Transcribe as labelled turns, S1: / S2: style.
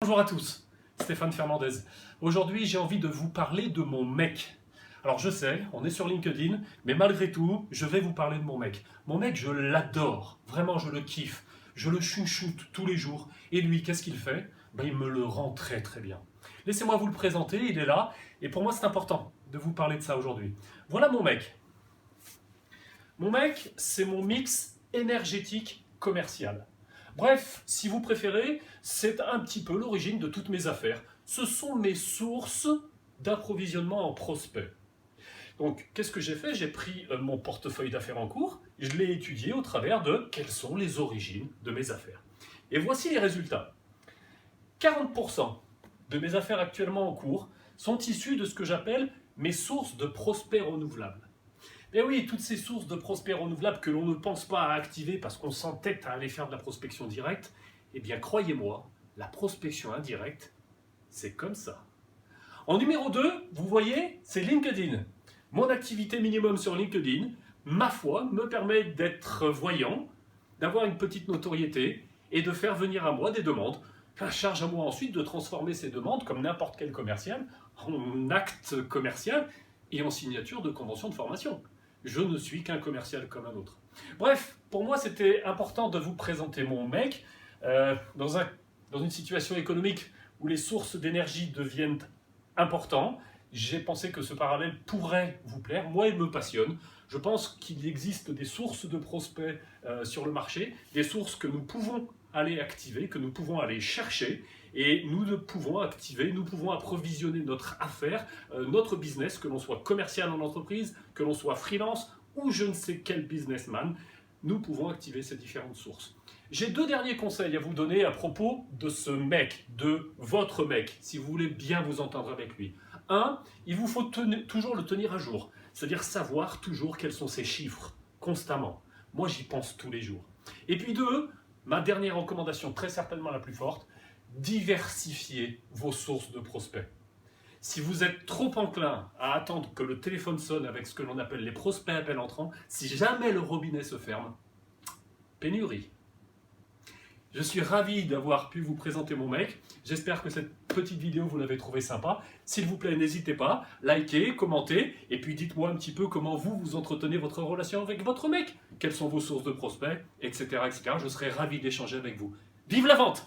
S1: Bonjour à tous, Stéphane Fernandez. Aujourd'hui, j'ai envie de vous parler de mon mec. Alors je sais, on est sur LinkedIn, mais malgré tout, je vais vous parler de mon mec. Mon mec, je l'adore, vraiment je le kiffe, je le chouchoute tous les jours. Et lui, qu'est-ce qu'il fait? Il me le rend très très bien. Laissez-moi vous le présenter, il est là, et pour moi c'est important de vous parler de ça aujourd'hui. Voilà mon mec. Mon mec, c'est mon mix énergétique commercial. Bref, si vous préférez, c'est un petit peu l'origine de toutes mes affaires. Ce sont mes sources d'approvisionnement en prospects. Donc, qu'est-ce que j'ai fait? J'ai pris mon portefeuille d'affaires en cours, je l'ai étudié au travers de quelles sont les origines de mes affaires. Et voici les résultats. 40% de mes affaires actuellement en cours sont issues de ce que j'appelle mes sources de prospects renouvelables. Et oui, toutes ces sources de prospects renouvelables que l'on ne pense pas à activer parce qu'on s'entête à aller faire de la prospection directe, eh bien croyez-moi, la prospection indirecte, c'est comme ça. En numéro 2, vous voyez, c'est LinkedIn. Mon activité minimum sur LinkedIn, ma foi, me permet d'être voyant, d'avoir une petite notoriété et de faire venir à moi des demandes. Charge à moi ensuite de transformer ces demandes, comme n'importe quel commercial, en acte commercial et en signature de convention de formation. Je ne suis qu'un commercial comme un autre. Bref, pour moi, c'était important de vous présenter mon mec dans une situation économique où les sources d'énergie deviennent importantes. J'ai pensé que ce parallèle pourrait vous plaire. Moi, il me passionne. Je pense qu'il existe des sources de prospects sur le marché, des sources que nous pouvons aller activer, que nous pouvons aller chercher, et nous pouvons activer, nous pouvons approvisionner notre affaire, notre business, que l'on soit commercial en entreprise, que l'on soit freelance ou je ne sais quel businessman, nous pouvons activer ces différentes sources. J'ai 2 derniers conseils à vous donner à propos de ce mec, de votre mec, si vous voulez bien vous entendre avec lui. 1, il vous faut toujours le tenir à jour, c'est-à-dire savoir toujours quels sont ses chiffres, constamment. Moi, j'y pense tous les jours. Et puis 2, ma dernière recommandation, très certainement la plus forte, diversifiez vos sources de prospects. Si vous êtes trop enclin à attendre que le téléphone sonne avec ce que l'on appelle les prospects appels entrants, si jamais le robinet se ferme, pénurie. Je suis ravi d'avoir pu vous présenter mon mec. J'espère que cette petite vidéo, vous l'avez trouvée sympa. S'il vous plaît, n'hésitez pas, likez, commentez, et puis dites-moi un petit peu comment vous entretenez votre relation avec votre mec. Quelles sont vos sources de prospects, etc., etc. Je serai ravi d'échanger avec vous. Vive la vente!